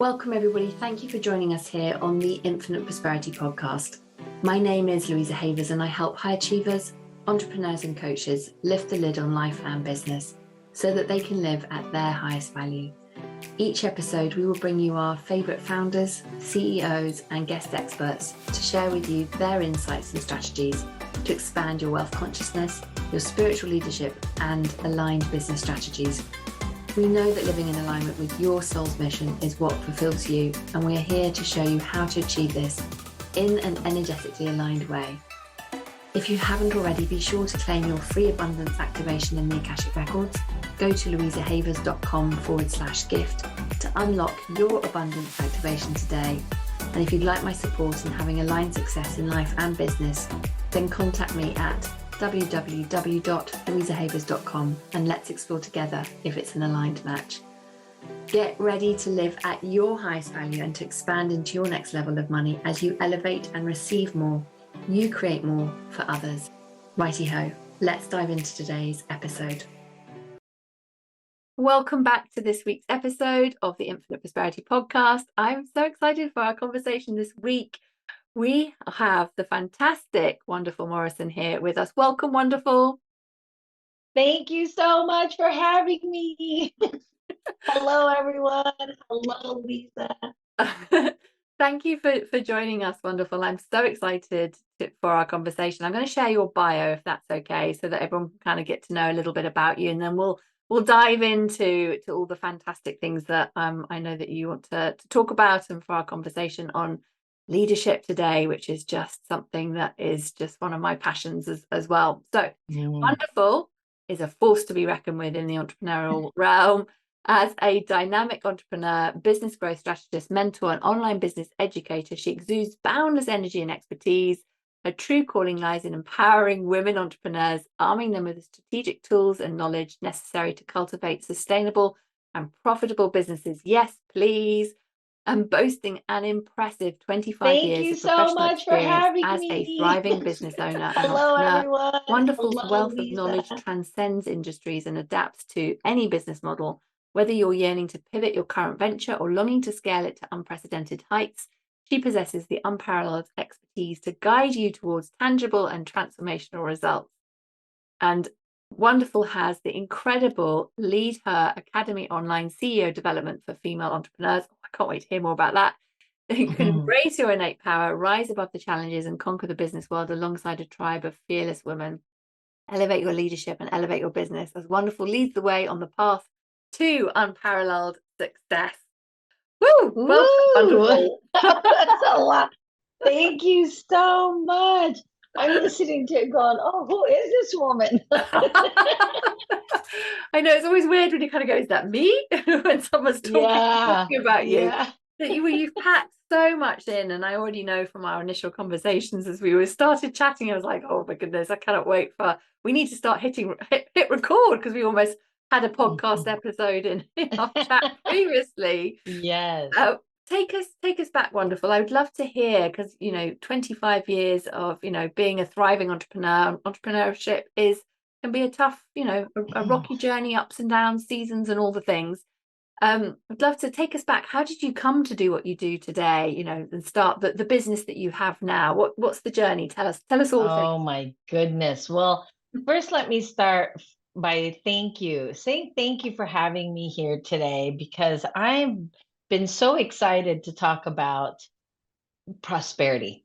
Welcome everybody. Thank you for joining us here on the Infinite Prosperity Podcast. My name is Louisa and I help high achievers, entrepreneurs and coaches lift the lid on life and business so that they can live at their highest value. Each episode we will bring you our favourite founders, CEOs and guest experts to share with you their insights and strategies to expand your wealth consciousness, your spiritual leadership and aligned business strategies. We know that living in alignment with your soul's mission is what fulfills you, and we are here to show you how to achieve this in an energetically aligned way. If you haven't already, be sure to claim your free abundance activation in the Akashic Records. Go to louisahavers.com/gift to unlock your abundance activation today. And if you'd like my support in having aligned success in life and business, then contact me at www.louisahavers.com and let's explore together if it's an aligned match. Get ready to live at your highest value and to expand into your next level of money as you elevate and receive more. You create more for others. Righty ho, let's dive into today's episode. Welcome back to this week's episode of the Infinite Prosperity Podcast. I'm so excited for our conversation this week. We have the fantastic, wonderful Morrison here with us. Welcome, wonderful. Thank you so much for having me. Hello, everyone. Hello, Lisa. Thank you for joining us, wonderful. I'm so excited for our conversation. I'm going to share your bio, if that's okay, so that everyone can kind of get to know a little bit about you, and then we'll dive into all the fantastic things that I know that you want to talk about, and for our conversation on leadership today, which is just something that is just one of my passions as well. So Wonderful is a force to be reckoned with in the entrepreneurial realm. As a dynamic entrepreneur, business growth strategist, mentor, and online business educator, she exudes boundless energy and expertise. Her true calling lies in empowering women entrepreneurs, arming them with the strategic tools and knowledge necessary to cultivate sustainable and profitable businesses. Yes, please. And boasting an impressive 25 years of professional experience as a thriving business owner and Hello, entrepreneur. everyone. Wonderful's Hello, wealth Lisa. of knowledge transcends industries and adapts to any business model. Whether you're yearning to pivot your current venture or longing to scale it to unprecedented heights, she possesses the unparalleled expertise to guide you towards tangible and transformational results. And Wonderful has the incredible Lead Her Academy online CEO development for female entrepreneurs. I can't wait to hear more about that. You can embrace your innate power, rise above the challenges, and conquer the business world alongside a tribe of fearless women. Elevate your leadership and elevate your business as Wonderful leads the way on the path to unparalleled success. Woo! Welcome, Wonderful. That's a lot. Thank you so much. I'm listening to it going, oh, who is this woman? I know it's always weird when you kind of go, is that me? When someone's talking about you. That you've packed so much in, and I already know from our initial conversations as we started chatting, I was like, oh my goodness, I cannot wait we need to start hit record, because we almost had a podcast episode in our chat previously. Yes. Take us back, Wonderful. I would love to hear, because 25 years of being a thriving entrepreneur. Entrepreneurship can be a tough, a rocky journey, ups and downs, seasons, and all the things. I'd love to take us back. How did you come to do what you do today? And start the business that you have now. What's the journey? Tell us all. Oh my goodness. Well, first, let me start by saying thank you for having me here today, because I've been so excited to talk about prosperity,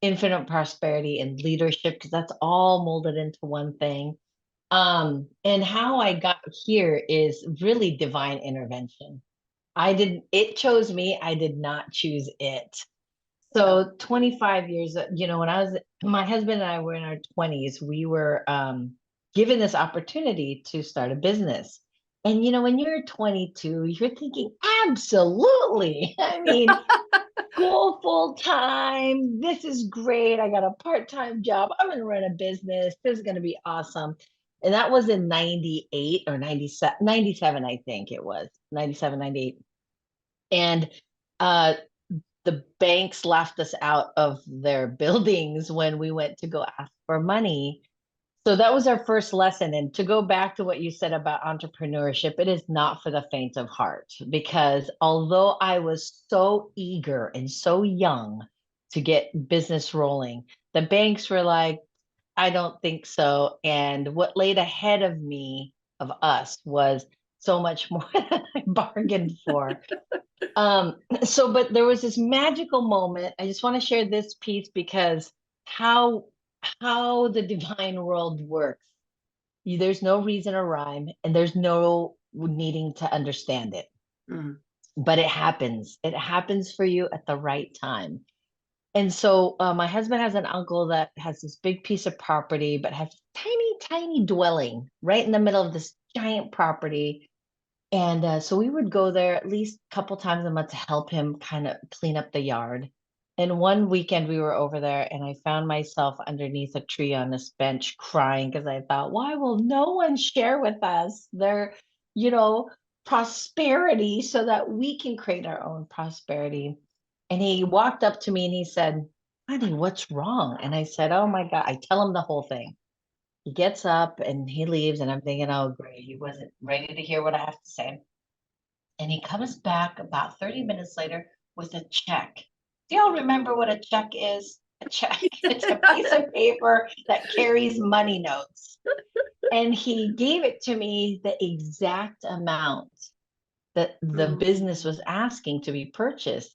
infinite prosperity and leadership, because that's all molded into one thing. And how I got here is really divine intervention. It chose me. I did not choose it. So 25 years, when my husband and I were in our 20s, we were given this opportunity to start a business. And, when you're 22, you're thinking, absolutely. I mean, school full time. This is great. I got a part-time job. I'm going to run a business. This is going to be awesome. And that was in 98 or 97, I think it was 97, 98. And the banks laughed us out of their buildings when we went to go ask for money. So that was our first lesson. And to go back to what you said about entrepreneurship, it is not for the faint of heart, because although I was so eager and so young to get business rolling, the banks were like, I don't think so. And what laid ahead of me, of us, was so much more than I bargained for. But there was this magical moment. I just want to share this piece because how how the divine world works. There's no reason or rhyme, and there's no needing to understand it. Mm. But it happens. It happens for you at the right time. And so my husband has an uncle that has this big piece of property, but has tiny, tiny dwelling right in the middle of this giant property. And so we would go there at least a couple times a month to help him kind of clean up the yard. And one weekend we were over there and I found myself underneath a tree on this bench crying because I thought, why will no one share with us their, you know, prosperity so that we can create our own prosperity? And he walked up to me and he said, honey, what's wrong? And I said, oh my God, I tell him the whole thing. He gets up and he leaves, and I'm thinking, oh, great. He wasn't ready to hear what I have to say. And he comes back about 30 minutes later with a check. Do y'all remember what a check is? A check. It's a piece of paper that carries money notes. And he gave it to me the exact amount that the business was asking to be purchased.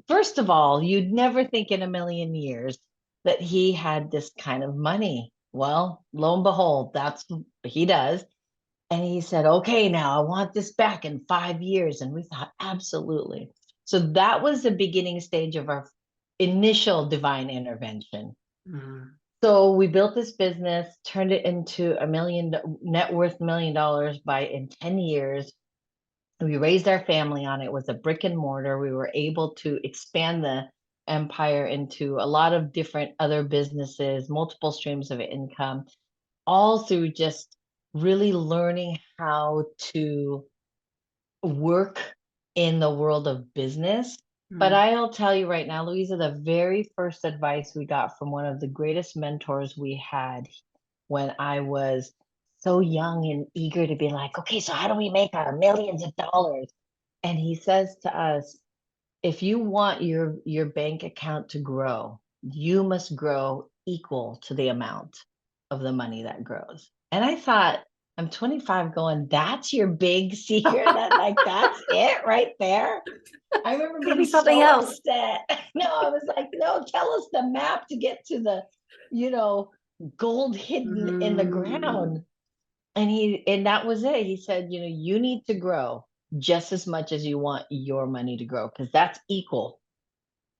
First of all, you'd never think in a million years that he had this kind of money. Well, lo and behold, that's what he does. And he said, okay, now I want this back in 5 years. And we thought, absolutely. So that was the beginning stage of our initial divine intervention. Mm. So we built this business, turned it into net worth $1 million in 10 years. We raised our family on it with a brick and mortar. We were able to expand the empire into a lot of different other businesses, multiple streams of income, all through just really learning how to work in the world of business. But Mm. I'll tell you right now, Louisa, the very first advice we got from one of the greatest mentors we had when I was so young and eager to be like, okay, so how do we make our millions of dollars? And he says to us, if you want your bank account to grow, you must grow equal to the amount of the money that grows. And I thought, I'm 25 going, that's your big secret? That like that's it right there? I remember Gotta be being something so else. upset. No, I was like, no, tell us the map to get to the, you know, gold hidden in the Mm. ground. And that was it. He said, you need to grow just as much as you want your money to grow, because that's equal.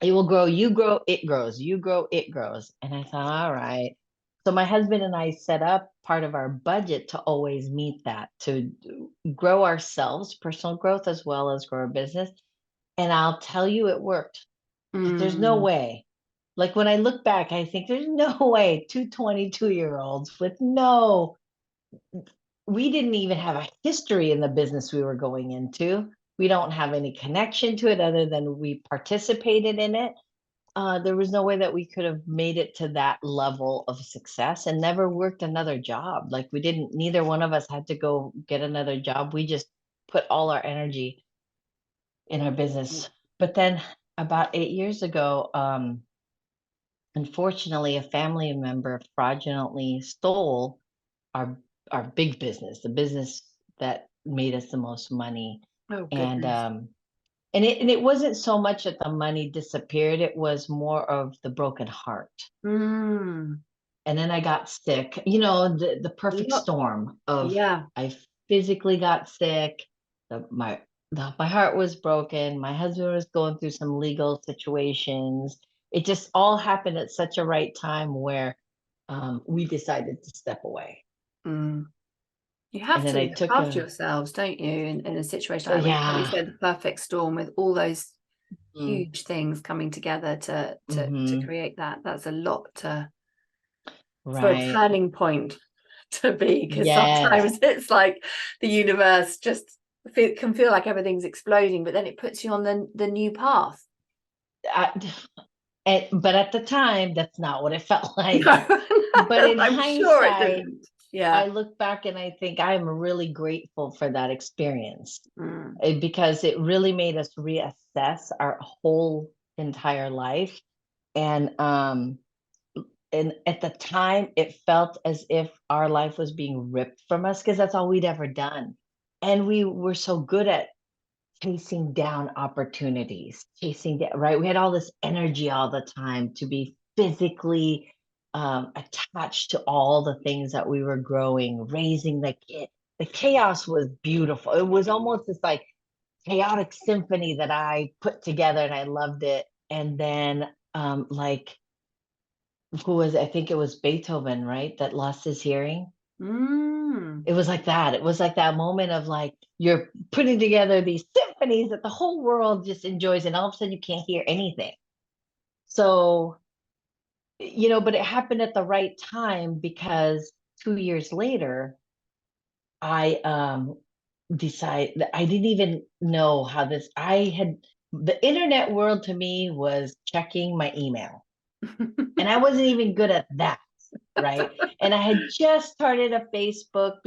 It will grow, you grow, it grows, you grow, it grows. And I thought, all right. So my husband and I set up part of our budget to always meet that, to grow ourselves, personal growth, as well as grow our business. And I'll tell you, it worked. There's no Mm. way. Like when I look back, I think there's no way two 22-year-olds with we didn't even have a history in the business we were going into. We don't have any connection to it other than we participated in it. There was no way that we could have made it to that level of success and never worked another job. Like neither one of us had to go get another job. We just put all our energy in our business. But then about 8 years ago, unfortunately, a family member fraudulently stole our our big business, the business that made us the most money. Oh And goodness. it wasn't so much that the money disappeared, it was more of the broken heart. Mm. And then I got sick, the perfect Yep. storm of Yeah. I physically got sick, my heart was broken, my husband was going through some legal situations. It just all happened at such a right time where we decided to step away. Mm. You And have then to I look took after a, yourselves, don't you? In a situation oh like when you yeah. said the perfect storm with all those Mm, huge things coming together to hmm. create that. That's a lot for a Right. turning point to be, because Yes. sometimes it's like the universe just can feel like everything's exploding, but then it puts you on the new path. But at the time, that's not what it felt like. No. But in I'm sure it hindsight, didn't. Yeah. I look back and I think I'm really grateful for that experience, Mm. because it really made us reassess our whole entire life. And at the time, it felt as if our life was being ripped from us because that's all we'd ever done. And we were so good at chasing down opportunities, chasing down, right? We had all this energy all the time to be physically attached to all the things that we were growing, raising the kid. The chaos was beautiful. It was almost this like chaotic symphony that I put together and I loved it. And then like who was I think it was Beethoven, right? That lost his hearing. Mm. It was like that. It was like that moment of like you're putting together these symphonies that the whole world just enjoys, and all of a sudden you can't hear anything. So, but it happened at the right time because 2 years later, I decided I didn't even know how this I had the internet world to me was checking my email. And I wasn't even good at that, right? And I had just started a Facebook.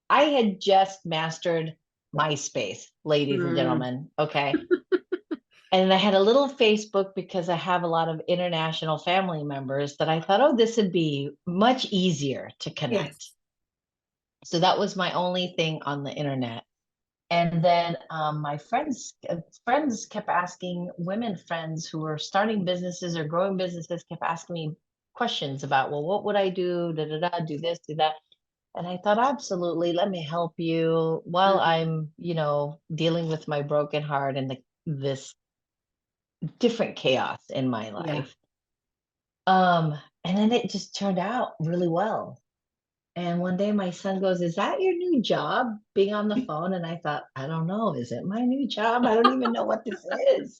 I had just mastered MySpace, ladies and Mm. gentlemen. Okay. And I had a little Facebook because I have a lot of international family members that I thought, oh, this would be much easier to connect. Yes. So that was my only thing on the internet. And then my friends kept asking, women friends who were starting businesses or growing businesses kept asking me questions about, well, what would I do? Da da da, do this, do that. And I thought, absolutely, let me help you while Mm. I'm, dealing with my broken heart and this different chaos in my Yeah. life. And then it just turned out really well. And one day my son goes, is that your new job being on the phone? And I thought, I don't know. Is it my new job? I don't even know what this is.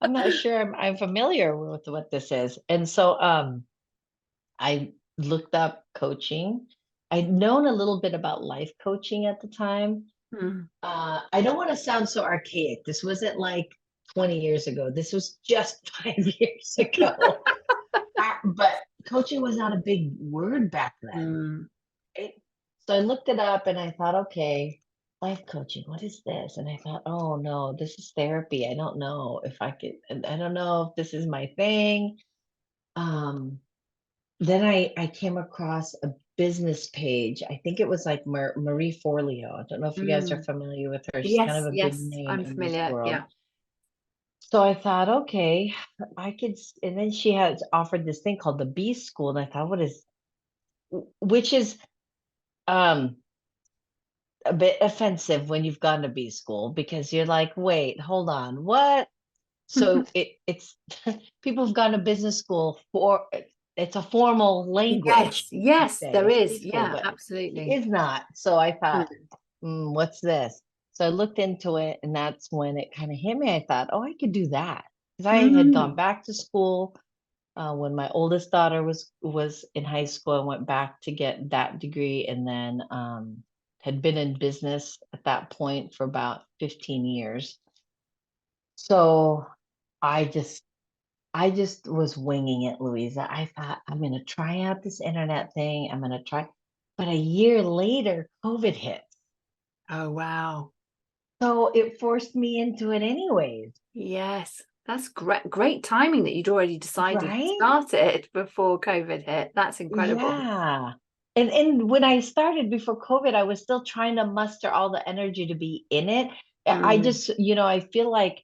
I'm not sure I'm familiar with what this is. And so I looked up coaching. I'd known a little bit about life coaching at the time. Mm. I don't want to sound so archaic. This wasn't like 20 years ago. This was just 5 years ago. But coaching was not a big word back then. Mm. Right? So I looked it up and I thought, okay, life coaching, what is this? And I thought, oh no, this is therapy. I don't know if I could, I don't know if this is my thing. Um, then I came across a business page. I think it was like Marie Forleo. I don't know if you guys are Mm. familiar with her. She's kind Yes, of a big yes, name I'm in this familiar. world. Yeah. So I thought, okay, and then she has offered this thing called the B School. And I thought, which is, um, a bit offensive when you've gone to B school because you're like, wait, hold on, what? So it's people have gone to business school for it's a formal language, Yes, you yes, say there it's B is. school, Yeah, but it absolutely. is not. So I thought, Mm. what's this? So I looked into it, and that's when it kind of hit me. I thought, oh, I could do that because I had gone Mm. back to school when my oldest daughter was in high school. I went back to get that degree, and then had been in business at that point for about 15 years. So I just I just was winging it, Louisa. I thought I'm going to try out this internet thing. I'm going to try. But a year later, COVID hit. Oh, wow. So it forced me into it anyways, Yes, that's great timing that you'd already decided to right? start it before COVID hit. That's incredible. Yeah. And when I started before COVID, I was still trying to muster all the energy to be in it. I Mm. just, I feel like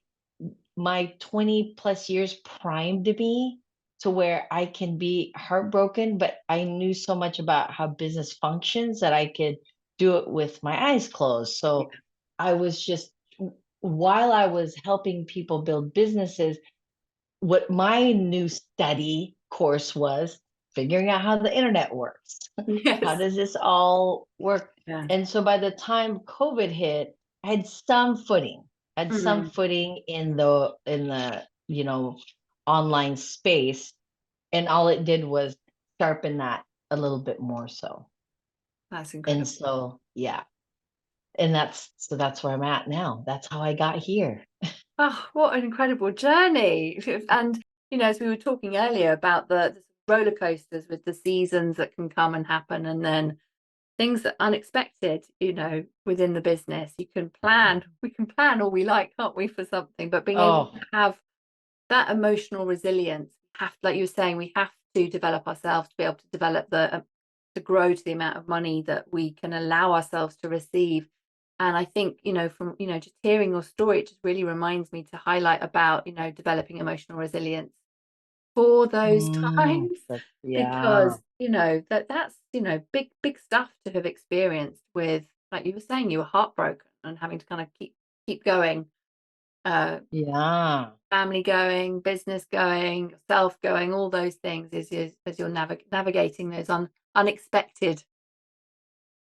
my 20 plus years primed me to where I can be heartbroken, but I knew so much about how business functions that I could do it with my eyes closed. Yeah. So I was just, while I was helping people build businesses, what my new study course was figuring out how the internet works. How Yes. does this all work? Yeah. And so by the time COVID hit, I had some footing. I had some Mm. footing in the online space, and all it did was sharpen that a little bit more so. That's And incredible. so yeah, and that's where I'm at now. That's how I got here. Oh, what an incredible journey. And, as we were talking earlier about the roller coasters with the seasons that can come and happen, and then things that are unexpected, within the business. We can plan all we like, can't we, for something, but being able Oh, to have that emotional resilience, like you were saying, we have to develop ourselves to be able to develop to grow to the amount of money that we can allow ourselves to receive. And I think, from, just hearing your story, it just really reminds me to highlight about, developing emotional resilience for those times, yeah, because, that's, big stuff to have experienced with, like you were saying, you were heartbroken and having to kind of keep going, uh, yeah, family going, business going, yourself going, all those things as you're navigating those unexpected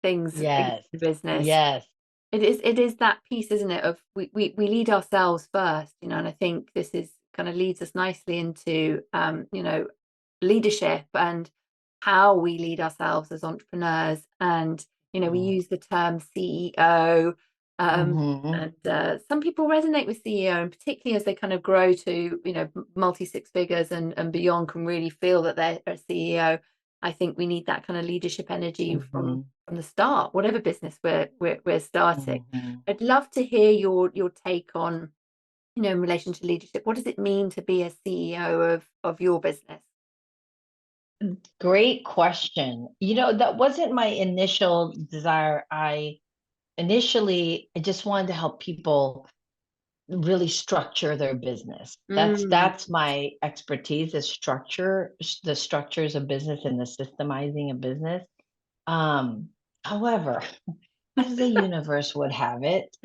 things in yes, the business. yes. It is that piece, isn't it, of we lead ourselves first, and I think this is kind of leads us nicely into leadership and how we lead ourselves as entrepreneurs. And we Mm, use the term CEO, mhm, and some people resonate with CEO, and particularly as they kind of grow to multi six figures and beyond, can really feel that they're a CEO. I think we need that kind of leadership energy mhm, from the start, whatever business we're starting. mhm. I'd love to hear your take on, in relation to leadership. What does it mean to be a CEO of your business? Great question. That wasn't my initial desire. I just wanted to help people really structure their business. That's Mm. that's my expertise, is the structures of business and the systemizing of business. Um, However, as the universe would have it,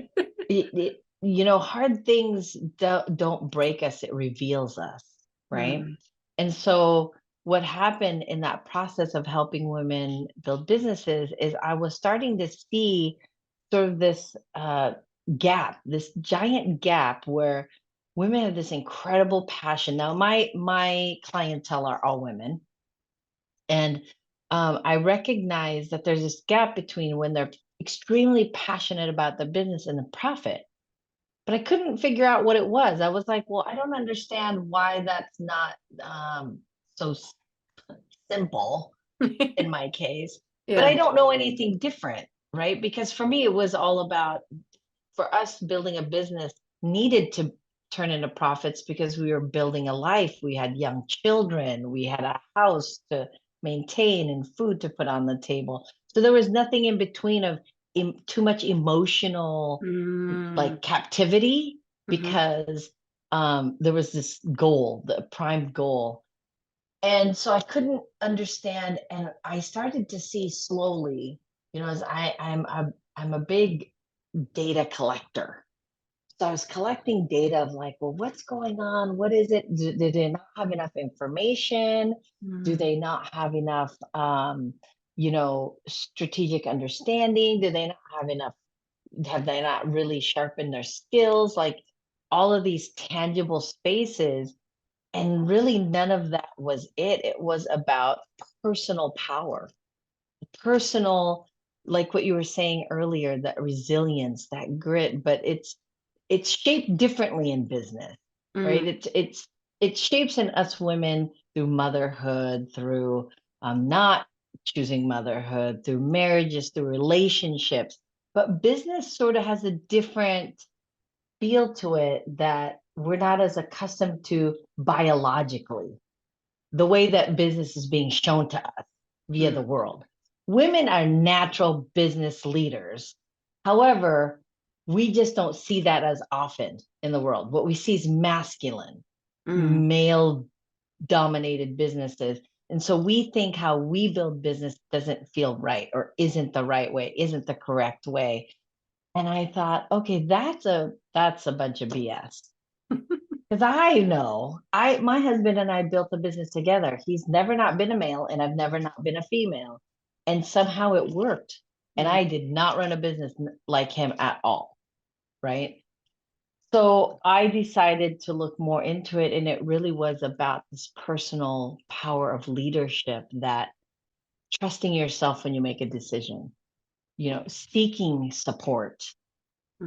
hard things don't break us, it reveals us, right? Mm. And so what happened in that process of helping women build businesses is I was starting to see sort of this gap, this giant gap where women have this incredible passion. Now, my clientele are all women, and I recognize that there's this gap between when they're extremely passionate about the business and the profit. But I couldn't figure out what it was. I was like, well, I don't understand why that's not so simple in my case. But I Yeah. don't know anything different, right? Because for me, it was all about, for us, building a business needed to turn into profits because we were building a life. We had young children, we had a house to maintain and food to put on the table. So there was nothing in between of too much emotional Mm. like captivity, Hmm. because there was this goal, the prime goal. And so I couldn't understand, and I started to see slowly, as I'm a big data collector. So I was collecting data of like, well, what's going on? What is it? Do they not have enough information? Do Mm. they not have enough, strategic understanding? Do they not have enough? Have they not really sharpened their skills? Like all of these tangible spaces. And really, none of that was it. It was about personal power, personal, like what you were saying earlier, that resilience, that grit. But it's shaped differently in business, Mm. right? It shapes in us women through motherhood, through not choosing motherhood, through marriages, through relationships. But business sort of has a different feel to it that we're not as accustomed to biologically, the way that business is being shown to us via Mm. the world. Women are natural business leaders. However, we just don't see that as often in the world. What we see is masculine, Mm. male dominated businesses. And so we think how we build business doesn't feel right, or isn't the right way, isn't the correct way. And I thought, okay, that's a bunch of BS. Because I know, my husband and I built a business together. He's never not been a male, and I've never not been a female. And somehow it worked. And Mm. I did not run a business like him at all. Right. So I decided to look more into it. And it really was about this personal power of leadership, that trusting yourself when you make a decision, seeking support,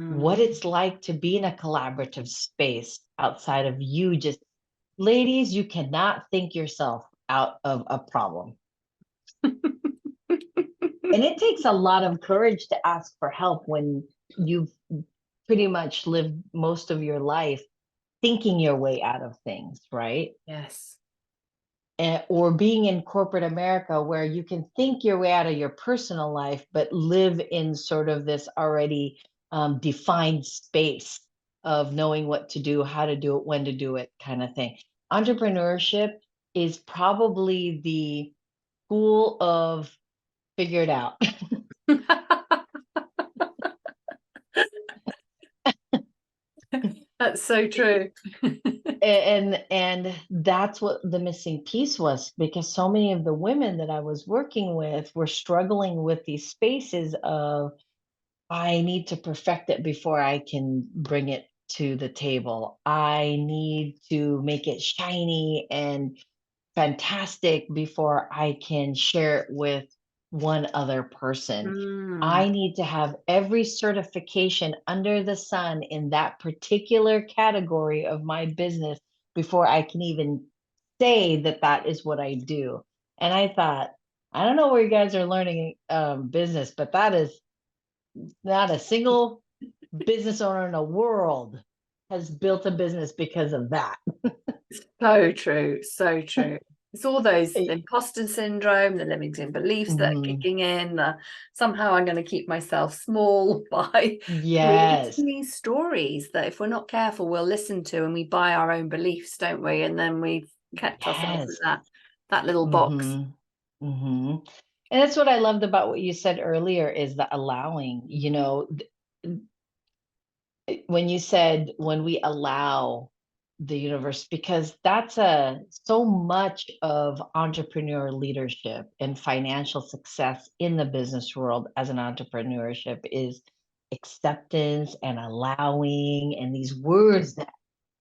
what Mm. it's like to be in a collaborative space outside of you. Just, ladies, you cannot think yourself out of a problem. And it takes a lot of courage to ask for help when you've pretty much lived most of your life thinking your way out of things, right? Yes. Or being in corporate America where you can think your way out of your personal life, but live in sort of this already defined space of knowing what to do, how to do it, when to do it, kind of thing. Entrepreneurship is probably the school of figure it out. That's so true. And that's what the missing piece was, because so many of the women that I was working with were struggling with these spaces of, I need to perfect it before I can bring it to the table. I need to make it shiny and fantastic before I can share it with one other person. Mm. I need to have every certification under the sun in that particular category of my business before I can even say that that is what I do. And I thought, I don't know where you guys are learning business, but that is not a single business owner in the world has built a business because of that. So true, so true. It's all those imposter syndrome, the limiting beliefs that are Mhm. kicking in. Somehow I'm going to keep myself small by creating Yes. these stories that, if we're not careful, we'll listen to, and we buy our own beliefs, don't we? And then we've kept ourselves Yes. in that little box. Mhm. Mhm. And that's what I loved about what you said earlier, is the allowing, when you said, when we allow the universe, because that's so much of entrepreneur leadership and financial success in the business world as an entrepreneurship is acceptance and allowing, and these words that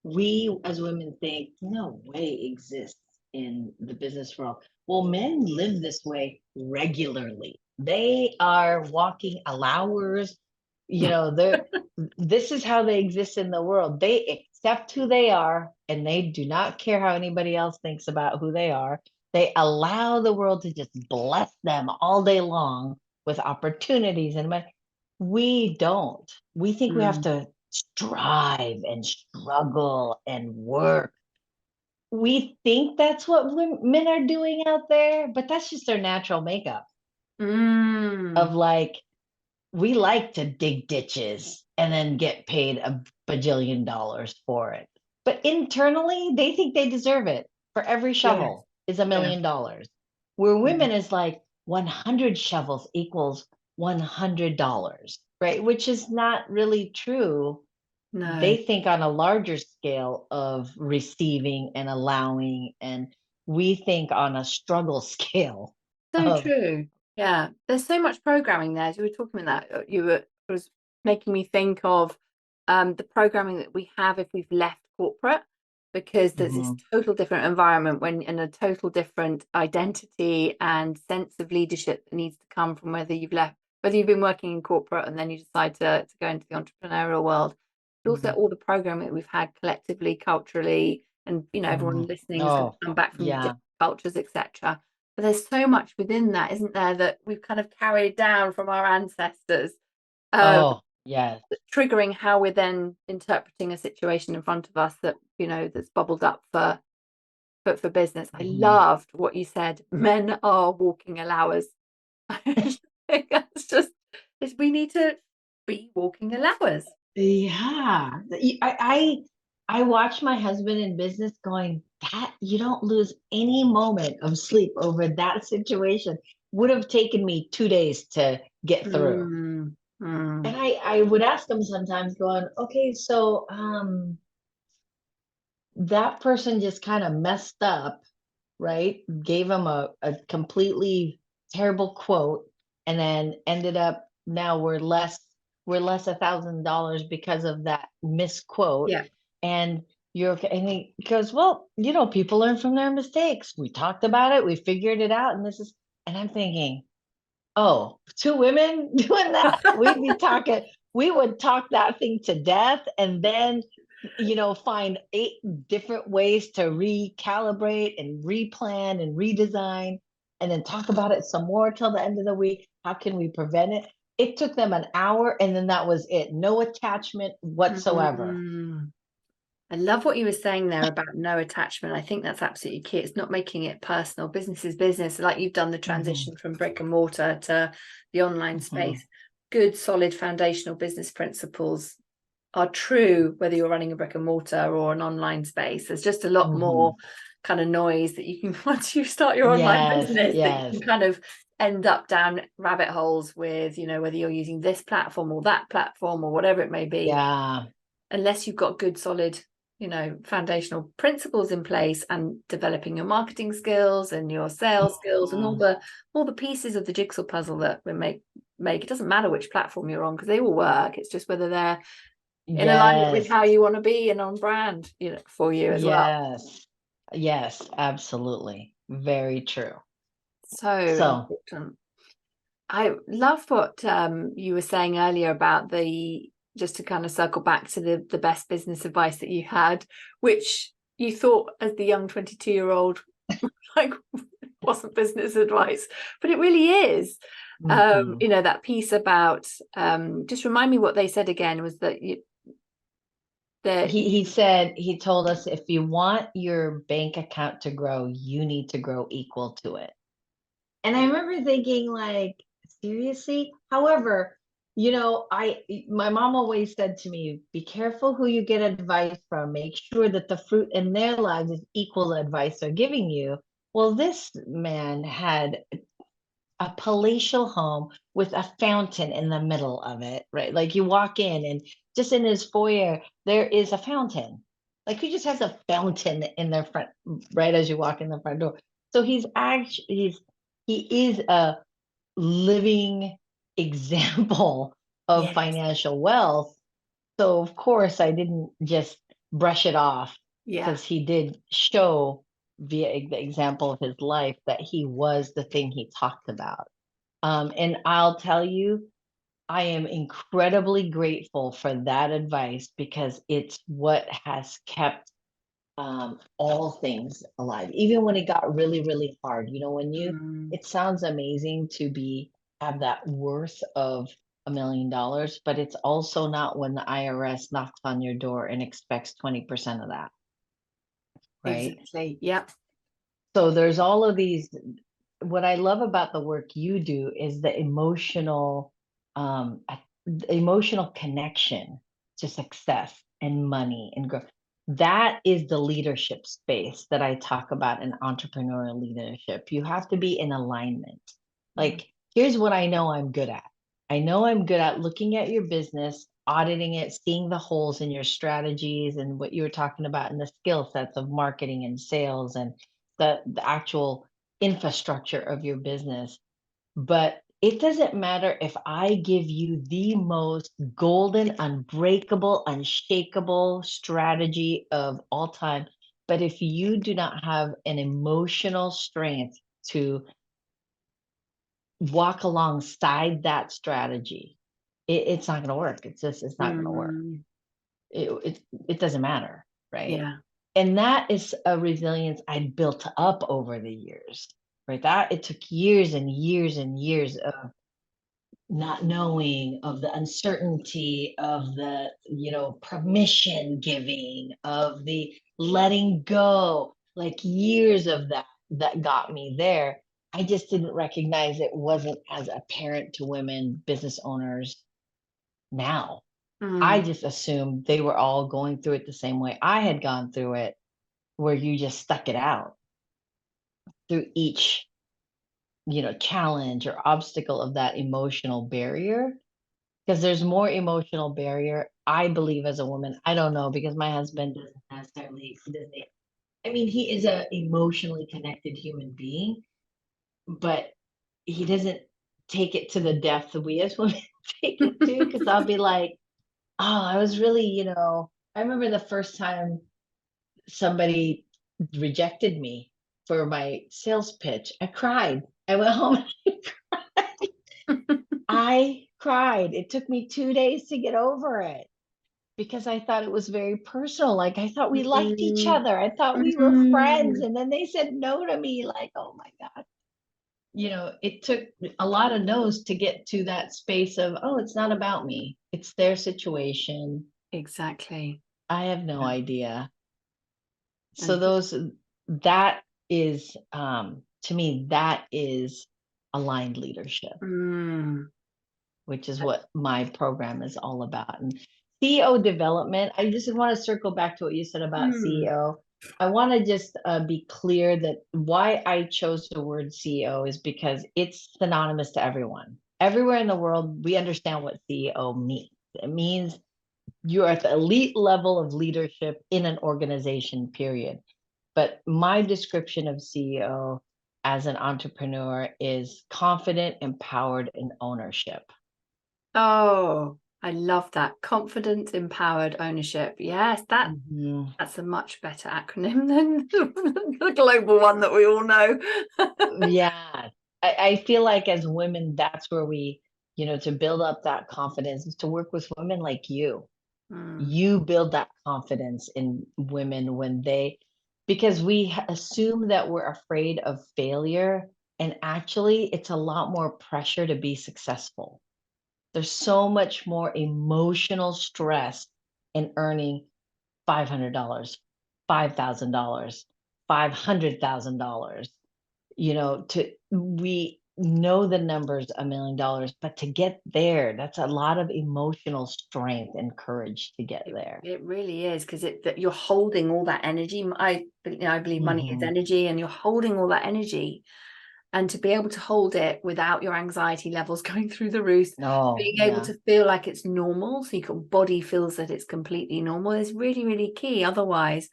we as women think no way exists in the business world. Well, men live this way regularly. They are walking allowers. They're this is how they exist in the world. They accept who they are, and they do not care how anybody else thinks about who they are. They allow the world to just bless them all day long with opportunities and money. We don't. We think we have Mm. to strive and struggle and work. We think that's what men are doing out there, but that's just their natural makeup Mm. of like, we like to dig ditches and then get paid a bajillion dollars for it. But internally, they think they deserve it. For every Yes. shovel is $1 Yeah. million. Where Mm. women is like 100 shovels equals $100, right? Which is not really true. No. They think on a larger scale of receiving and allowing, and we think on a struggle scale So of, true. Yeah. There's so much programming there. As you were talking about that, it was making me think of the programming that we have if we've left corporate, because there's this Mhm, total different environment when in a total different identity and sense of leadership that needs to come from whether you've been working in corporate and then you decide to go into the entrepreneurial world, but also mhm, all the programming that we've had collectively, culturally, and everyone mhm. listening is going Oh, to come back from yeah. different cultures, etc. But there's so much within that, isn't there, that we've kind of carried down from our ancestors, um, Oh, yes. triggering how we're then interpreting a situation in front of us that's bubbled up for business. I Mhm. loved what you said. Men are walking allowers. I think that's just we need to be walking allowers. Yeah. I watch my husband in business going, that you don't lose any moment of sleep over that situation. Would have taken me 2 days to get through. Mm, And mm, I would ask him sometimes going, okay, so that person just kind of messed up, right? Gave him a completely terrible quote, and then ended up, now we're less $1,000 because of that misquote. yeah. And you're okay. And he goes, well, people learn from their mistakes. We talked about it, we figured it out, and and I'm thinking, oh, two women doing that, we would talk that thing to death, and then find 8 different ways to recalibrate and replan and redesign, and then talk about it some more till the end of the week. How can we prevent it? It took them an hour, and then that was it. No attachment whatsoever. Mm. I love what you were saying there about no attachment. I think that's absolutely key. It's not making it personal. Business is business. Like you've done the transition from brick and mortar to the online space. Good, solid foundational business principles are true whether you're running a brick and mortar or an online space. There's just a lot more kind of noise that you can, once you start your online business, that you can kind of end up down rabbit holes with, whether you're using this platform or that platform or whatever it may be. Yeah. Unless you've got good, solid, foundational principles in place and developing your marketing skills and your sales skills and all the pieces of the jigsaw puzzle that we make. It doesn't matter which platform you're on because they all work. It's just whether they're in alignment with how you want to be and on brand, for you as well. Yes, absolutely. Very true. So important. I love what you were saying earlier about just to kind of circle back to the best business advice that you had, which you thought as the young 22-year-old like wasn't business advice, but it really is. That piece about just remind me what they said again, was that he told us, if you want your bank account to grow, you need to grow equal to it. And I remember thinking, like, seriously? However, my mom always said to me, be careful who you get advice from. Make sure that the fruit in their lives is equal to advice they're giving you. Well, this man had a palatial home with a fountain in the middle of it, right? Like you walk in and just in his foyer, there is a fountain. Like he just has a fountain in their front, right as you walk in the front door. So he is a living example of financial wealth. So of course I didn't just brush it off, because he did show via the example of his life that he was the thing he talked about. And I'll tell you, I am incredibly grateful for that advice, because it's what has kept all things alive, even when it got really, really hard. It sounds amazing to have that worth of $1 million, but it's also not when the IRS knocks on your door and expects 20% of that. Right. Exactly. Yep. So there's all of these. What I love about the work you do is the emotional connection to success and money and growth. That is the leadership space that I talk about in entrepreneurial leadership. You have to be in alignment. Like, here's what I know I'm good at. I know I'm good at looking at your business, auditing it, seeing the holes in your strategies and what you were talking about in the skill sets of marketing and sales and the actual infrastructure of your business. But it doesn't matter if I give you the most golden, unbreakable, unshakable strategy of all time. But if you do not have an emotional strength to walk alongside that strategy, it's not going to work. It's not going to work. It doesn't matter. Right. Yeah. And that is a resilience I'd built up over the years. Right. That it took years and years and years of not knowing, of the uncertainty, of the, permission giving, of the letting go, like years of that got me there. I just didn't recognize it wasn't as apparent to women business owners now. I just assumed they were all going through it the same way I had gone through it, where you just stuck it out through each challenge or obstacle of that emotional barrier, because there's more emotional barrier, I believe, as a woman. I don't know, because my husband doesn't necessarily, I mean, he is a emotionally connected human being, but he doesn't take it to the depth that we as women take it to, because I'll be like, oh, I was really, I remember the first time somebody rejected me for my sales pitch. I cried. I went home and I cried. I cried. It took me 2 days to get over it. because I thought it was very personal. Like I thought we liked each Mm, other. I thought we were friends. mm. And then they said no to me, like, oh my God. It took a lot of no's to get to that space of, oh, it's not about me. It's their situation. Exactly. I have no idea. So And that is, to me, that is aligned leadership, mm, which is what my program is all about. And CEO development, I just want to circle back to what you said about mm. CEO. I want to just be clear that why I chose the word CEO is because it's synonymous to everyone. Everywhere in the world, we understand what CEO means. It means you're at the elite level of leadership in an organization, period. But my description of CEO as an entrepreneur is confident, empowered, and ownership. Oh, I love that. Confident, empowered ownership. Yes, Mhm. that's a much better acronym than the global one that we all know. Yeah. I feel like as women, that's where to build up that confidence is to work with women like you. Mm. You build that confidence in women because we assume that we're afraid of failure. And actually, it's a lot more pressure to be successful. There's so much more emotional stress in earning $500, $5,000, $500,000. We know the numbers $1 million, but to get there, that's a lot of emotional strength and courage to get there. It really is, because that you're holding all that energy. I believe money is Hmm. energy, and you're holding all that energy, and to be able to hold it without your anxiety levels going through the roof, Oh, being able yeah. to feel like it's normal, so your body feels that it's completely normal, is really, really key. Otherwise,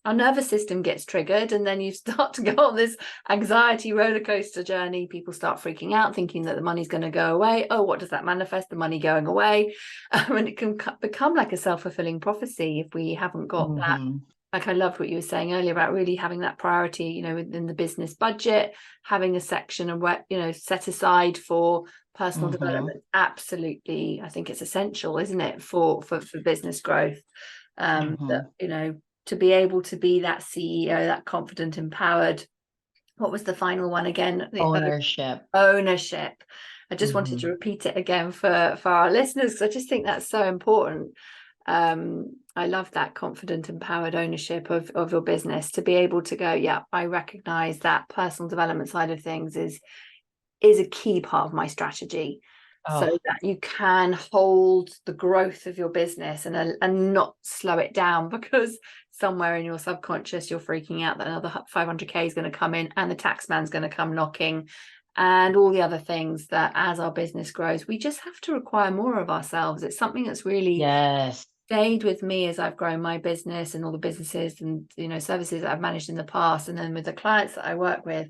our nervous system gets triggered, and then you start to go on this anxiety roller coaster journey. People start freaking out, thinking that the money's going to go away. Oh, what does that manifest? The money going away. And it can become like a self-fulfilling prophecy if we haven't got that. Hmm. Like, I loved what you were saying earlier about really having that priority, within the business budget, having a section of what, set aside for personal Hmm. development. Absolutely. I think it's essential, isn't it, for business growth. That, Hmm. to be able to be that CEO, that confident, empowered. What was the final one again? The Ownership. ownership. I just wanted to Hmm. repeat it again for our listeners, because I just think that's so important. I love that confident, empowered ownership of your business, to be able to go, yeah, I recognize that personal development side of things is a key part of my strategy, so Oh, that you can hold the growth of your business and not slow it down, because somewhere in your subconscious you're freaking out that another 500k is going to come in, and the tax man's going to come knocking, and all the other things that, as our business grows, we just have to require more of ourselves. It's something that's really yes. stayed with me as I've grown my business and all the businesses and services that I've managed in the past, and then with the clients that I work with,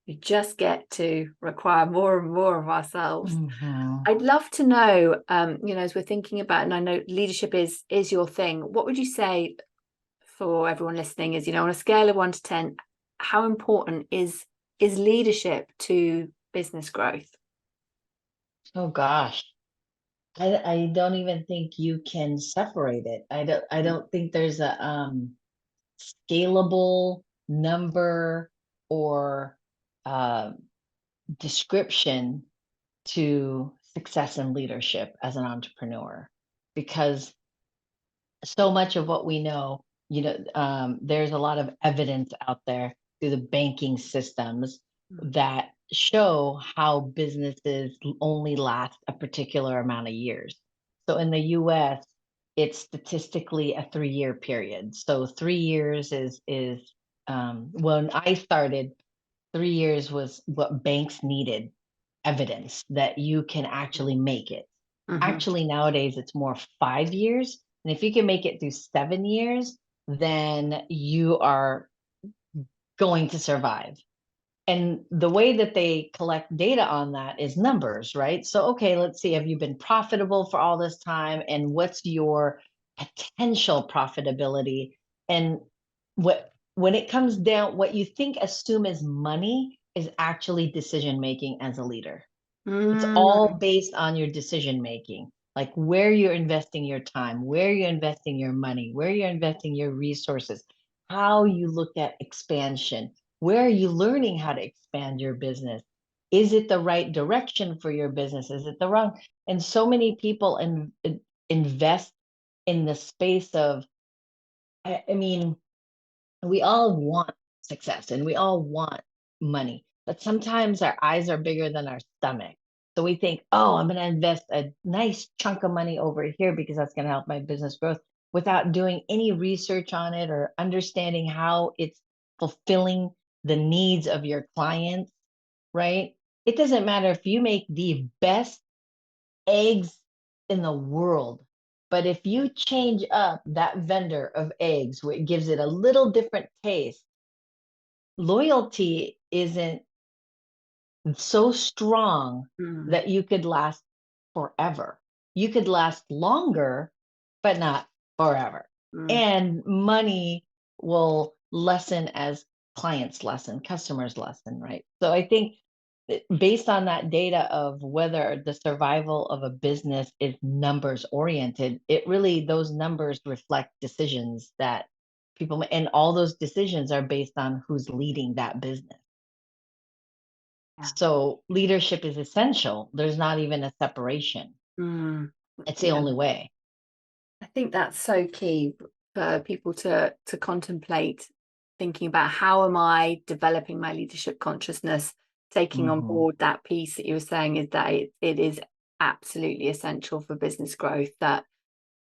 we just get to require more and more of ourselves. Hmm. I'd love to know, as we're thinking about, and I know leadership is your thing, what would you say, for everyone listening, is, on a scale of 1 to 10, how important is leadership to business growth? Oh gosh. I don't even think you can separate it. I don't think there's a scalable number or uh, description to success and leadership as an entrepreneur, because so much of what we know, there's a lot of evidence out there through the banking systems that show how businesses only last a particular amount of years. So in the US, it's statistically a 3-year period. So 3 years is when I started, 3 years was what banks needed, evidence that you can actually make it. Mm-hmm. Actually, nowadays it's more 5 years. And if you can make it through 7 years, then you are going to survive. And the way that they collect data on that is numbers, right? So, okay, let's see, have you been profitable for all this time? And what's your potential profitability? And when it comes down, what you assume is money is actually decision making as a leader. It's all Mm. based on your decision making. like where you're investing your time, where you're investing your money, where you're investing your resources, how you look at expansion, where are you learning how to expand your business? Is it the right direction for your business? Is it the wrong? And so many people invest in the space of, I mean, we all want success and we all want money, but sometimes our eyes are bigger than our stomach. So we think, oh, I'm going to invest a nice chunk of money over here because that's going to help my business growth without doing any research on it or understanding how it's fulfilling the needs of your clients, right? It doesn't matter if you make the best eggs in the world. But if you change up that vendor of eggs, where it gives it a little different taste, loyalty isn't so strong Mm, that you could last forever. You could last longer, but not forever. mm. And money will lessen as clients lessen, customers lessen, right? So I think based on that data of whether the survival of a business is numbers oriented, it really, those numbers reflect decisions that and all those decisions are based on who's leading that business. Yeah. So leadership is essential. There's not even a separation. Mm. It's the Yeah. only way. I think that's so key for people to contemplate, thinking about how am I developing my leadership consciousness, taking on Hmm. board that piece that you were saying is that it is absolutely essential for business growth, that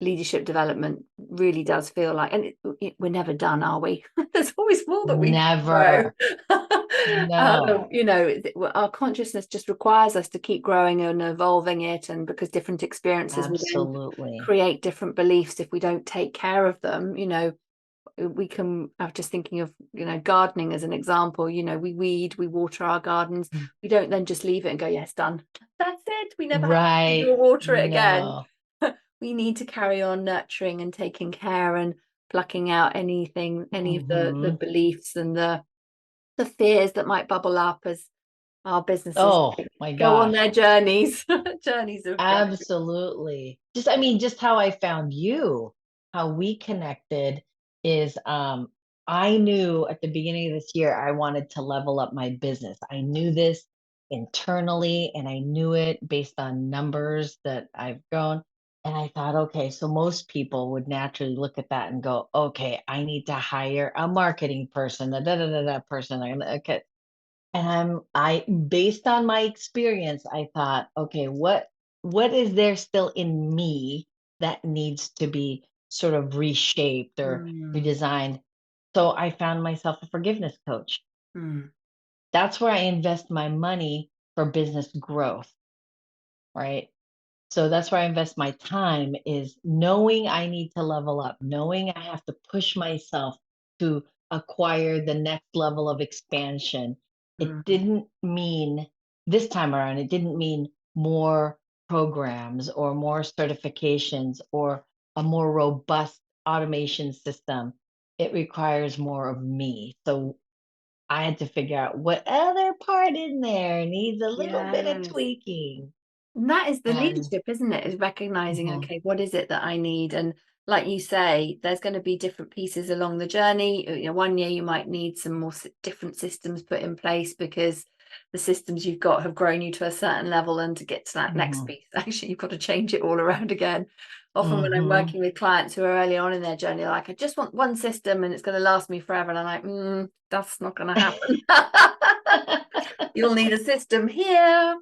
leadership development really does feel like, and we're never done, are we? There's always more that we can grow. Never. No. You know, our consciousness just requires us to keep growing and evolving it, and because different experiences will then Absolutely. create different beliefs if we don't take care of them. You know, we can, I'm just thinking of, you know, gardening as an example. You know, we weed, we water our gardens, we don't then just leave it and go, yes, done, that's it, we never have to weed Right. or water it again. No. We need to carry on nurturing and taking care and plucking out anything, any of the Hmm. beliefs and the fears that might bubble up as our businesses Oh my go on gosh. their journeys, journeys of growth. Absolutely. Just, I mean, just how I found you, how we connected is I knew at the beginning of this year I wanted to level up my business. I knew this internally and I knew it based on numbers that I've grown. And I thought, okay, so most people would naturally look at that and go, okay, I need to hire a marketing person, a da da da da person. Okay, and I based on my experience, I thought, okay, what is there still in me that needs to be sort of reshaped or Mm, redesigned? So I found myself a forgiveness coach. mm, That's where I invest my money for business growth, right? So that's where I invest my time, is knowing I need to level up, knowing I have to push myself to acquire the next level of expansion. It mm. didn't mean, this time around, it didn't mean more programs or more certifications or a more robust automation system. It requires more of me. So I had to figure out what other part in there needs a little bit of Yes. tweaking. And that is the And leadership, isn't it? Is recognizing, mhm. okay, what is it that I need? And like you say, there's going to be different pieces along the journey. You know, one year you might need some more different systems put in place because the systems you've got have grown you to a certain level, and to get to that next Mhm. piece, actually, you've got to change it all around again. Often when I'm Mhm. working with clients who are early on in their journey, they're like, I just want one system and it's going to last me forever. And I'm like, that's not going to happen. You'll need a system here,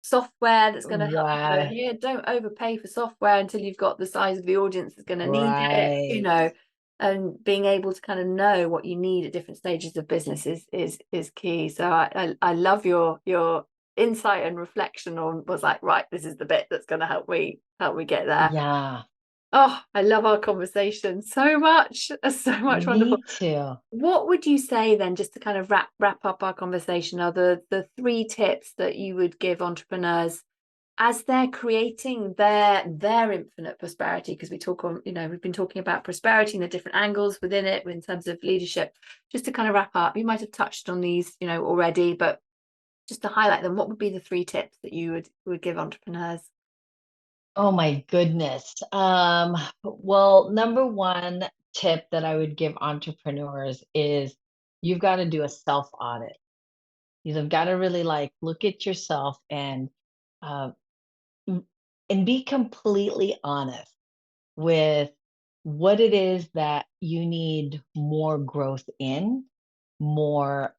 software that's going to help you do it Right. here. Don't overpay for software until you've got the size of the audience that's going to need it, you Right. know. And being able to kind of know what you need at different stages of business is key. So I love your insight and reflection on, was like, right, this is the bit that's going to help me get there. Yeah. Oh, I love our conversation so much. So much wonderful. Me too. What would you say then, just to kind of wrap up our conversation, are the three tips that you would give entrepreneurs as they're creating their infinite prosperity? Because we talk on, you know, we've been talking about prosperity and the different angles within it in terms of leadership. Just to kind of wrap up, you might have touched on these, you know, already, but just to highlight them, what would be the three tips that you would give entrepreneurs? Oh my goodness. Well, number one tip that I would give entrepreneurs is you've got to do a self audit. You've got to really like look at yourself uh, m- and be completely honest with what it is that you need more growth in, more,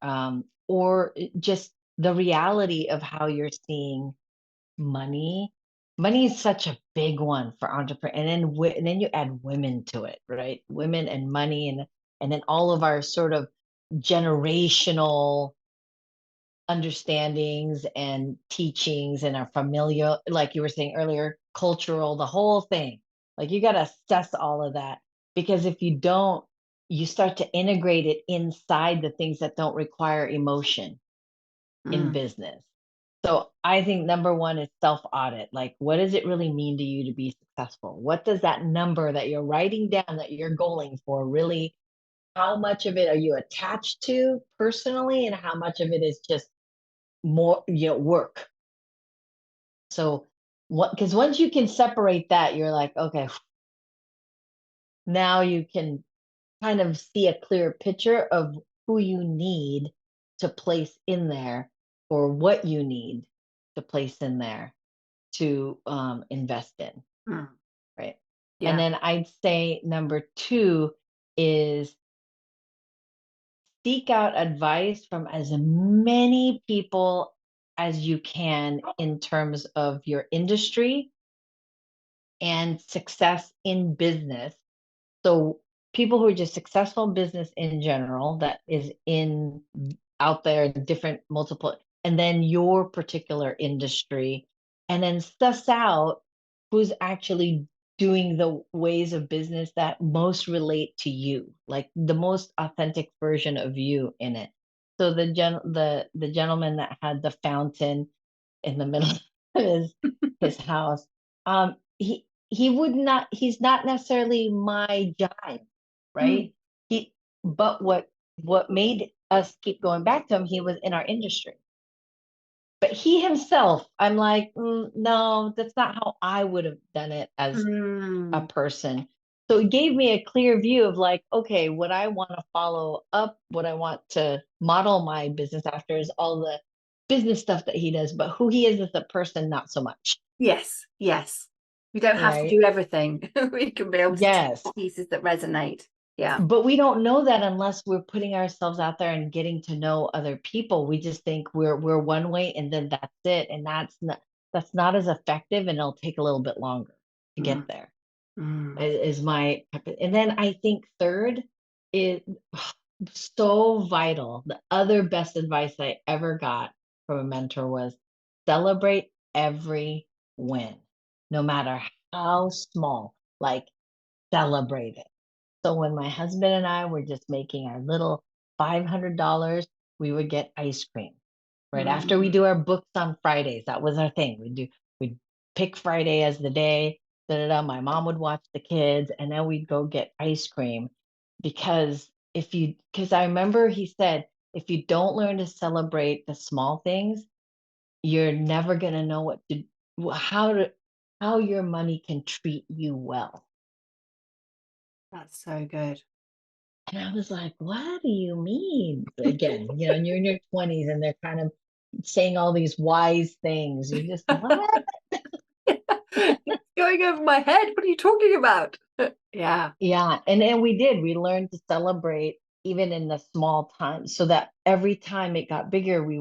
or just the reality of how you're seeing money. Money is such a big one for entrepreneur, and then and then you add women to it, right? Women and money, and then all of our sort of generational understandings and teachings and our familial, like you were saying earlier, cultural, the whole thing. Like you got to assess all of that, because if you don't, you start to integrate it inside the things that don't require emotion in Mm, business. So I think number one is self audit. Like, what does it really mean to you to be successful? What does that number that you're writing down that you're goaling for really, how much of it are you attached to personally, and how much of it is just more, work? So what, because once you can separate that, you're like, okay, now you can kind of see a clear picture of who you need to place in there, or what you need to place in there to invest in, mm, right? And yeah. then I'd say number two is seek out advice from as many people as you can in terms of your industry and success in business. So people who are just successful in business in general, that is in out there, different multiple, and then your particular industry, and then suss out who's actually doing the ways of business that most relate to you, like the most authentic version of you in it. So the gentleman that had the fountain in the middle of his house, he would not, he's not necessarily my jive, Mm, right? He but what made us keep going back to him, he was in our industry. But he himself, I'm like, no, that's not how I would have done it as a mm, person. So it gave me a clear view of like, okay, what I want to follow up, what I want to model my business after is all the business stuff that he does, but who he is as a person, not so much. yes, yes. We don't have to Right. do everything. We can be able to take Yes. the pieces that resonate. Yeah. But we don't know that unless we're putting ourselves out there and getting to know other people. We just think we're one way and then that's it. And that's not as effective, and it'll take a little bit longer to Mm, get there. mm, Is my, and then I think third is so vital. The other best advice I ever got from a mentor was celebrate every win, no matter how small, like celebrate it. So when my husband and I were just making our little $500, we would get ice cream. Right after we mm. do our books on Fridays, that was our thing. We'd pick Friday as the day. Da, da, da. My mom would watch the kids, and then we'd go get ice cream. Because I remember he said, if you don't learn to celebrate the small things, you're never gonna know how to how your money can treat you well. That's so good. And I was like, what do you mean? Again, and you're in your 20s and they're kind of saying all these wise things. You're just, what? It's going over my head. What are you talking about? Yeah. Yeah. And we did. We learned to celebrate even in the small times, so that every time it got bigger, we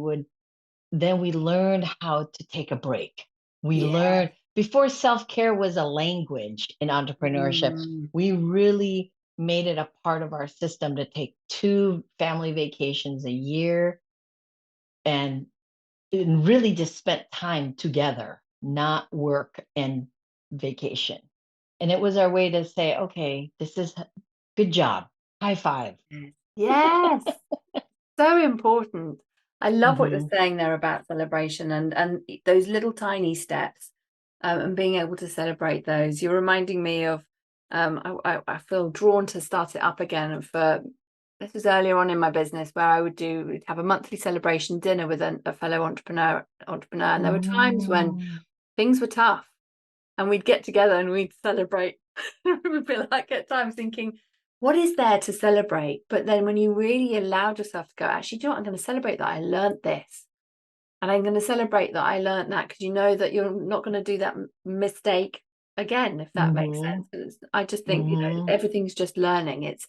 learned how to take a break. We Yeah. learned before self-care was a language in entrepreneurship. Mm, We really made it a part of our system to take 2 family vacations a year, and really just spent time together, not work and vacation. And it was our way to say, okay, this is good job. High five. yes. Yes. So important. I love what you're Hmm. saying there about celebration and those little tiny steps, and being able to celebrate those. You're reminding me of I feel drawn to start it up again. For this was earlier on in my business where we'd have a monthly celebration dinner with a fellow entrepreneur, and there were times when Mm. things were tough, and we'd get together and we'd celebrate. We'd be like at times thinking, what is there to celebrate? But then when you really allowed yourself to go, actually, do you know what? I'm going to celebrate that I learned this. And I'm going to celebrate that I learned that, because you know that you're not going to do that mistake again, if that makes Mm-hmm. sense. I just think, Mm-hmm. everything's just learning. It's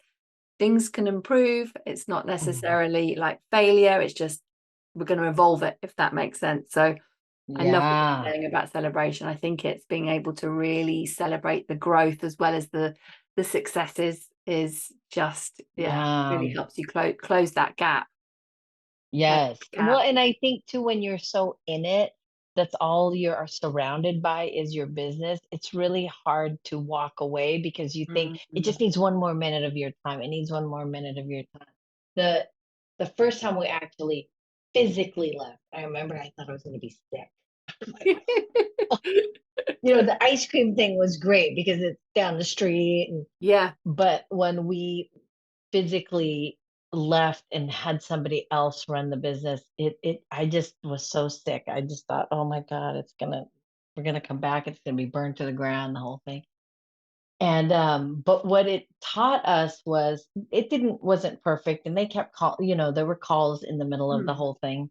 things can improve. It's not Mm-hmm. necessarily like failure. It's just we're going to evolve it, if that makes sense. So I love what you're Yeah. saying about celebration. I think it's being able to really celebrate the growth as well as the successes is just, yeah, Yeah. really helps you close that gap. That Yes. Well, gap. and I think too, when you're so in it, that's all you are surrounded by is your business. It's really hard to walk away because you think it Mm, just needs one more minute of your time. It needs one more minute of your time. The the first time we actually physically left, I remember I thought I was going to be sick. The ice cream thing was great because it's down the street, yeah. but when we physically left and had somebody else run the business, it I just was so sick. I just thought, "Oh my god, we're gonna come back, it's gonna be burned to the ground, the whole thing." And, but what it taught us was wasn't perfect, and they kept there were calls in the middle of the Mm, whole thing.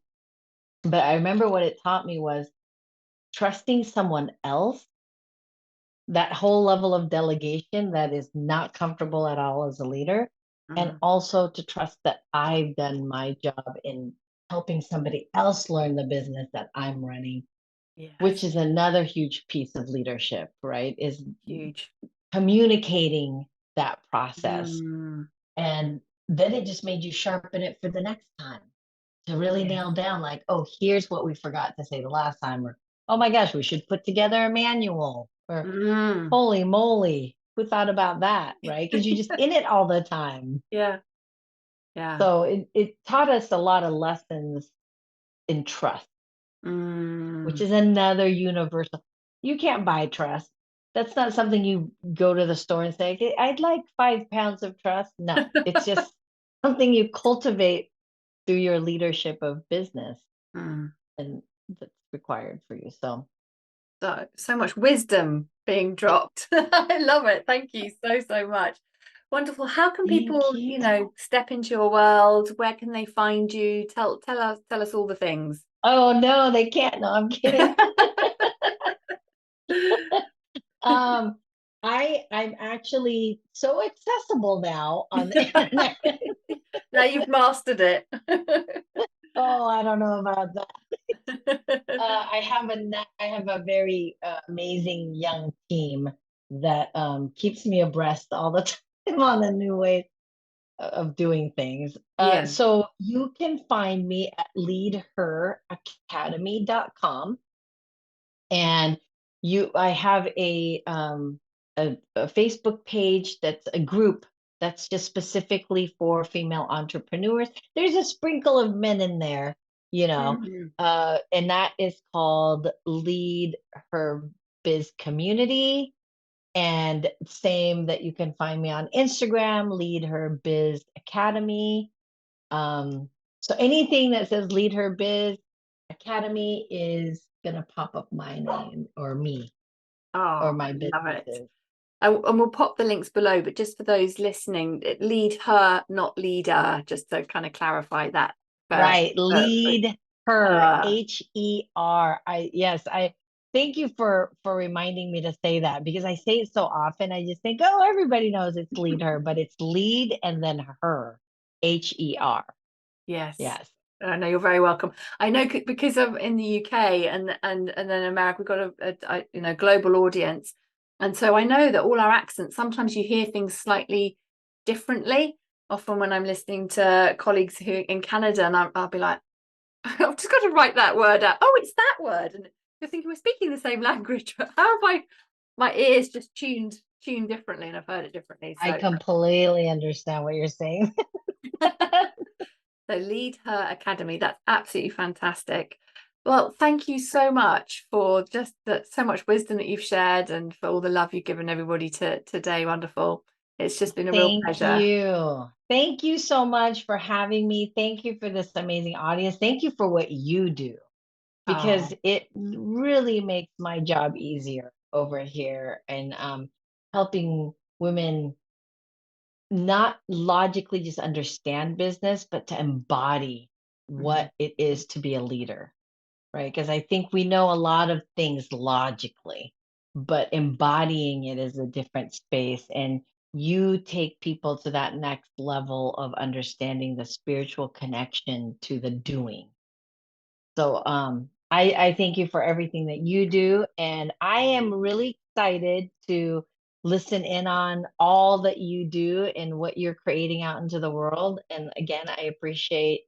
But I remember what it taught me was trusting someone else, that whole level of delegation that is not comfortable at all as a leader, and mm, also to trust that I've done my job in helping somebody else learn the business that I'm running, which yes. is another huge piece of leadership, right? Is Huge. communicating that process. Mm, And then it just made you sharpen it for the next time to really yes. nail down, like, oh, here's what we forgot to say the last time, or oh my gosh, we should put together a manual, or Mm. holy moly, who thought about that, right? Because you're just in it all the time. Yeah. Yeah. So it taught us a lot of lessons in trust, which Mm. is another universal. You can't buy trust. That's not something you go to the store and say, "Okay, I'd like 5 pounds of trust." No, it's just something you cultivate through your leadership of business, Mm. and that's required for you. So So much wisdom being dropped. I love it. Thank you so, so much. Wonderful. How can thank people, you. step into your world? Where can they find you? Tell us all the things. Oh no, they can't. No, I'm kidding. Um, I'm actually so accessible now on the internet. Now you've mastered it. Oh, I don't know about that. I have a very amazing young team that keeps me abreast all the time on the new ways of doing things. Yeah. So you can find me at leadheracademy.com, and I have a Facebook page that's a group that's just specifically for female entrepreneurs. There's a sprinkle of men in there, Mhm. and that is called Lead Her Biz Community. And same that you can find me on Instagram, Lead Her Biz Academy. So anything that says Lead Her Biz Academy is gonna pop up my name or me or Oh, my I love it. businesses. And we'll pop the links below, but just for those listening, lead her, not leader, just to kind of clarify that Right. for Lead Her, her. HER. Yes, I thank you for reminding me to say that, because I say it so often. I just think, oh, everybody knows it's Lead Her, but it's lead and then her, HER. Yes. Yes. No, you're very welcome. I know because of in the UK and then America, we've got global audience, and so I know that all our accents. Sometimes you hear things slightly differently. Often when I'm listening to colleagues who in Canada, and I'll be like, I've just got to write that word out. Oh, it's that word, and you're thinking we're speaking the same language, but how have my ears just tuned differently, and I've heard it differently. I So completely understand what you're saying. So Lead Her Academy. That's absolutely fantastic. Well, thank you so much for just so much wisdom that you've shared and for all the love you've given everybody today. Wonderful. It's just been a real Thank pleasure. you. Thank you so much for having me. Thank you for this amazing audience. Thank you for what you do, because Oh, it really makes my job easier. over here and helping women not logically just understand business, but to embody Mhm. what it is to be a leader, right? Because I think we know a lot of things logically, but embodying it is a different space. And you take people to that next level of understanding the spiritual connection to the doing. So I thank you for everything that you do. And I am really excited to listen in on all that you do and what you're creating out into the world. And again, I appreciate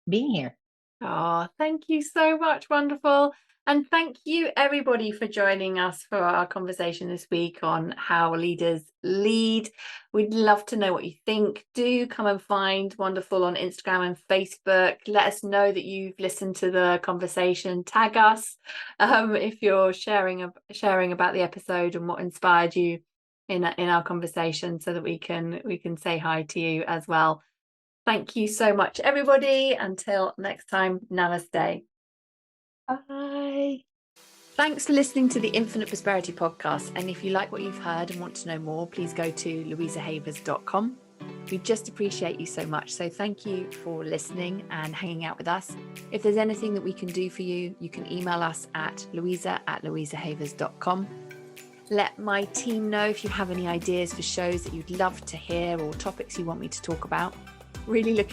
being here. Oh, thank you so much. Wonderful. And thank you, everybody, for joining us for our conversation this week on how leaders lead. We'd love to know what you think. Do come and find Wonderful on Instagram and Facebook. Let us know that you've listened to the conversation. Tag us if you're sharing about the episode and what inspired you in our conversation, so that we can say hi to you as well. Thank you so much, everybody. Until next time, namaste. Bye. Thanks for listening to the Infinite Prosperity Podcast. And if you like what you've heard and want to know more, please go to louisahavers.com. We just appreciate you so much. So thank you for listening and hanging out with us. If there's anything that we can do for you, you can email us at louisa@louisahavers.com. Let my team know if you have any ideas for shows that you'd love to hear or topics you want me to talk about. Really looking